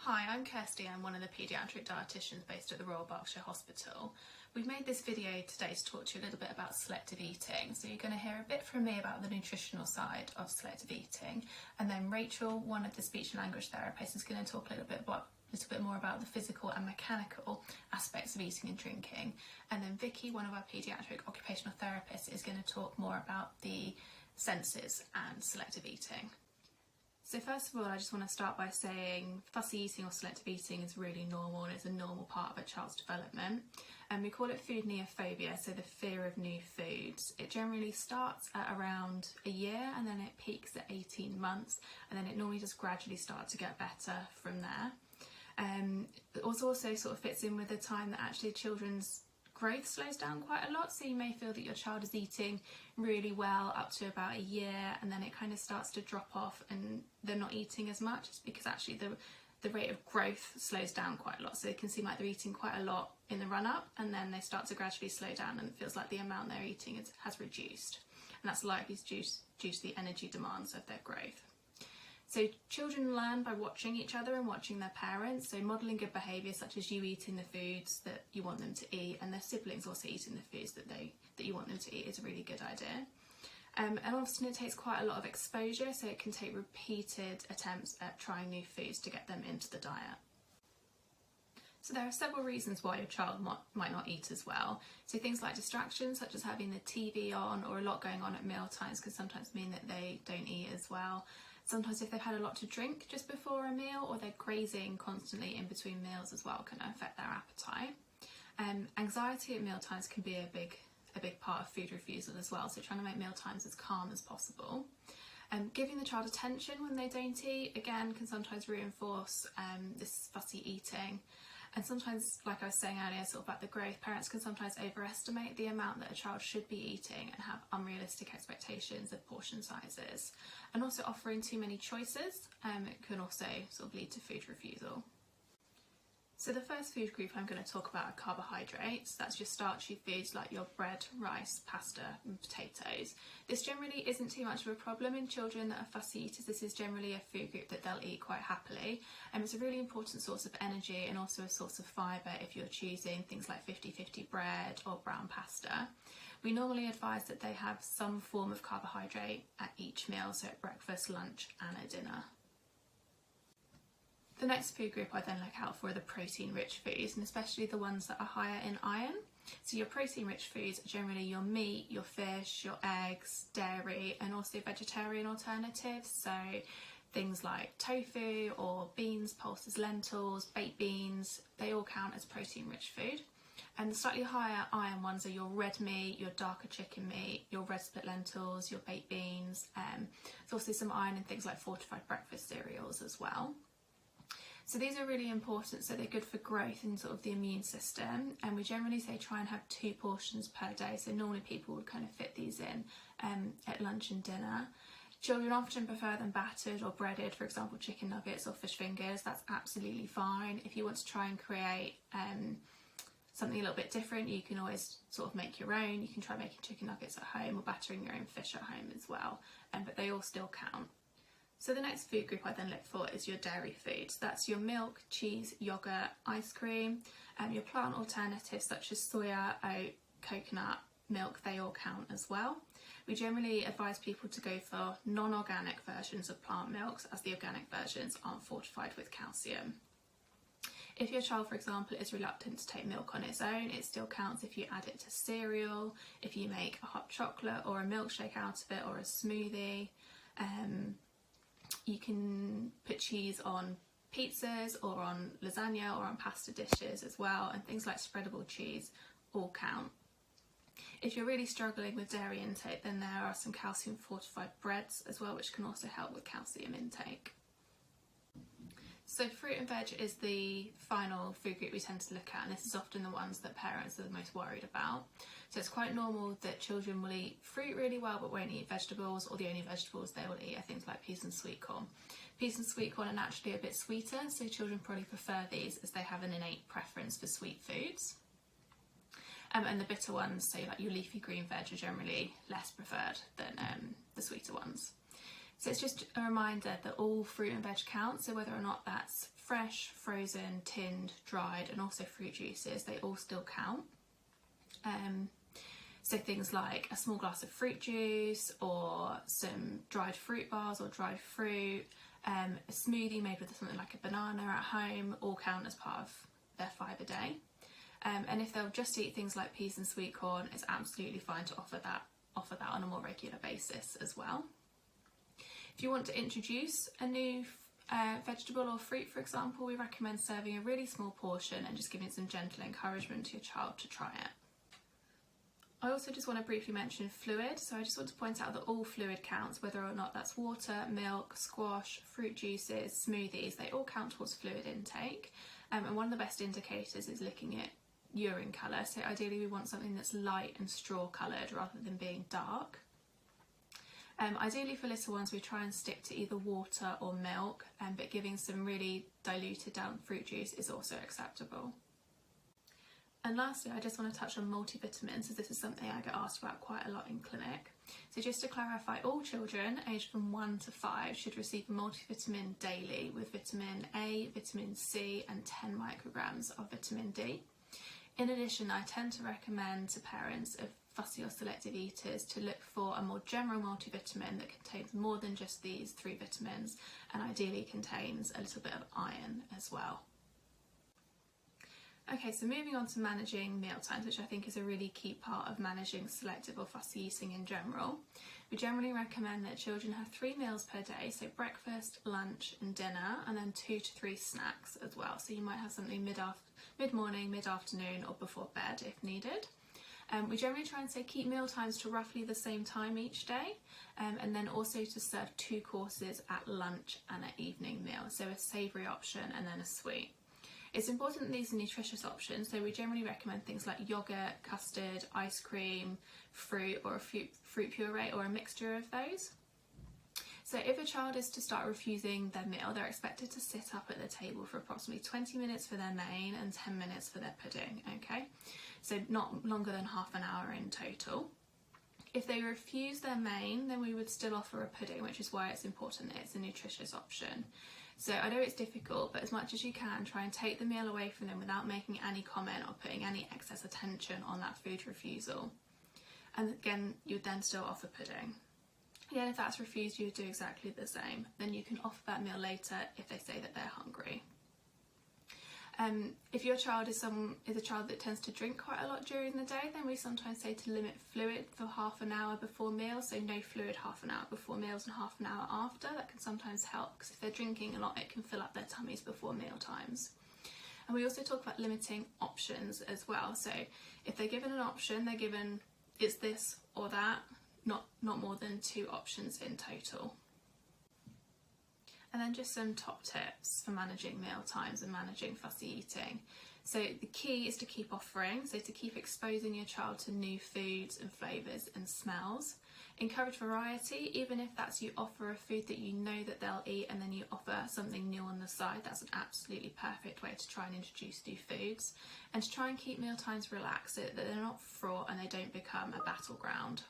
Hi, I'm Kirsty. I'm one of the paediatric dietitians based at the Royal Berkshire Hospital. We've made this video today to talk to you a little bit about selective eating. So you're going to hear a bit from me about the nutritional side of selective eating, and then Rachel, one of the speech and language therapists, is going to talk a little bit more about the physical and mechanical aspects of eating and drinking. And then Vicky, one of our paediatric occupational therapists, is going to talk more about the senses and selective eating. So first of all, I just want to start by saying fussy eating or selective eating is really normal, and it's a normal part of a child's development. And we call it food neophobia, so the fear of new foods. It generally starts at around a year, and then it peaks at 18 months, and then it normally just gradually starts to get better from there. It also sort of fits in with the time that actually children's growth slows down quite a lot, so you may feel that your child is eating really well up to about a year, and then it kind of starts to drop off and they're not eating as much. It's because actually the rate of growth slows down quite a lot, so it can seem like they're eating quite a lot in the run up, and then they start to gradually slow down and it feels like the amount they're eating has reduced, and that's likely due to the energy demands of their growth. So children learn by watching each other and watching their parents, so modelling good behaviour such as you eating the foods that you want them to eat, and their siblings also eating the foods that you want them to eat, is a really good idea. And often it takes quite a lot of exposure, so it can take repeated attempts at trying new foods to get them into the diet. So there are several reasons why your child might not eat as well. So things like distractions, such as having the TV on or a lot going on at meal times, can sometimes mean that they don't eat as well. Sometimes if they've had a lot to drink just before a meal, or they're grazing constantly in between meals as well, can affect their appetite. Anxiety at meal times can be a big part of food refusal as well, so trying to make meal times as calm as possible. Giving the child attention when they don't eat, again, can sometimes reinforce this fussy eating. And sometimes, like I was saying earlier, sort of about the growth, parents can sometimes overestimate the amount that a child should be eating and have unrealistic expectations of portion sizes. And also offering too many choices it can also sort of lead to food refusal. So the first food group I'm going to talk about are carbohydrates. That's your starchy foods like your bread, rice, pasta and potatoes. This generally isn't too much of a problem in children that are fussy eaters. This is generally a food group that they'll eat quite happily, and it's a really important source of energy and also a source of fibre if you're choosing things like 50-50 bread or brown pasta. We normally advise that they have some form of carbohydrate at each meal, so at breakfast, lunch and at dinner. The next food group I then look out for are the protein-rich foods, and especially the ones that are higher in iron. So your protein-rich foods are generally your meat, your fish, your eggs, dairy, and also vegetarian alternatives. So things like tofu or beans, pulses, lentils, baked beans, they all count as protein-rich food. And the slightly higher iron ones are your red meat, your darker chicken meat, your red split lentils, your baked beans. There's also some iron in things like fortified breakfast cereals as well. So these are really important, so they're good for growth and sort of the immune system, and we generally say try and have 2 portions per day, so normally people would kind of fit these in at lunch and dinner. Children often prefer them battered or breaded, for example chicken nuggets or fish fingers. That's absolutely fine. If you want to try and create something a little bit different, you can always sort of make your own. You can try making chicken nuggets at home or battering your own fish at home as well, but they all still count. So the next food group I then look for is your dairy foods. That's your milk, cheese, yogurt, ice cream, your plant alternatives such as soya, oat, coconut, milk, they all count as well. We generally advise people to go for non-organic versions of plant milks, as the organic versions aren't fortified with calcium. If your child, for example, is reluctant to take milk on its own, it still counts if you add it to cereal, if you make a hot chocolate or a milkshake out of it, or a smoothie. You can put cheese on pizzas or on lasagna or on pasta dishes as well, and things like spreadable cheese all count. If you're really struggling with dairy intake, then there are some calcium fortified breads as well, which can also help with calcium intake. So fruit and veg is the final food group we tend to look at, and this is often the ones that parents are the most worried about. So it's quite normal that children will eat fruit really well but won't eat vegetables, or the only vegetables they will eat are things like peas and sweet corn. Peas and sweet corn are naturally a bit sweeter, so children probably prefer these as they have an innate preference for sweet foods. And the bitter ones, so like your leafy green veg, are generally less preferred than the sweeter ones. So it's just a reminder that all fruit and veg count, so whether or not that's fresh, frozen, tinned, dried, and also fruit juices, they all still count. So things like a small glass of fruit juice, or some dried fruit bars or dried fruit, a smoothie made with something like a banana at home, all count as part of their 5 a day. And if they'll just eat things like peas and sweet corn, it's absolutely fine to offer that on a more regular basis as well. If you want to introduce a new vegetable or fruit, for example, we recommend serving a really small portion and just giving some gentle encouragement to your child to try it. I also just want to briefly mention fluid. So I just want to point out that all fluid counts, whether or not that's water, milk, squash, fruit juices, smoothies, they all count towards fluid intake. And one of the best indicators is looking at urine colour. So ideally we want something that's light and straw coloured rather than being dark. Ideally for little ones we try and stick to either water or milk, but giving some really diluted down fruit juice is also acceptable. And lastly, I just want to touch on multivitamins, as this is something I get asked about quite a lot in clinic. So just to clarify, all children aged from 1 to 5 should receive a multivitamin daily with vitamin A, vitamin C and 10 micrograms of vitamin D. In addition, I tend to recommend to parents of fussy or selective eaters to look for a more general multivitamin that contains more than just these 3 vitamins, and ideally contains a little bit of iron as well. Okay, so moving on to managing meal times, which I think is a really key part of managing selective or fussy eating in general. We generally recommend that children have 3 meals per day, so breakfast, lunch and dinner, and then 2 to 3 snacks as well. So you might have something mid-morning, mid-afternoon or before bed if needed. We generally try and say keep meal times to roughly the same time each day, and then also to serve 2 courses at lunch and at evening meal, so a savoury option and then a sweet. It's important that these are nutritious options, so we generally recommend things like yoghurt, custard, ice cream, fruit or a fruit puree or a mixture of those. So if a child is to start refusing their meal, they're expected to sit up at the table for approximately 20 minutes for their main and 10 minutes for their pudding, okay? So not longer than half an hour in total. If they refuse their main, then we would still offer a pudding, which is why it's important that it's a nutritious option. So I know it's difficult, but as much as you can, try and take the meal away from them without making any comment or putting any excess attention on that food refusal. And again, you would then still offer pudding. Again, if that's refused, you would do exactly the same. Then you can offer that meal later if they say that they're hungry. If your child is a child that tends to drink quite a lot during the day, then we sometimes say to limit fluid for half an hour before meals, so no fluid half an hour before meals and half an hour after. That can sometimes help, because if they're drinking a lot, it can fill up their tummies before meal times. And we also talk about limiting options as well. So if they're given an option, they're given it's this or that, not more than 2 options in total. And then just some top tips for managing meal times and managing fussy eating. So the key is to keep offering, so to keep exposing your child to new foods and flavours and smells. Encourage variety, even if that's you offer a food that you know that they'll eat and then you offer something new on the side. That's an absolutely perfect way to try and introduce new foods. And to try and keep meal times relaxed so that they're not fraught and they don't become a battleground.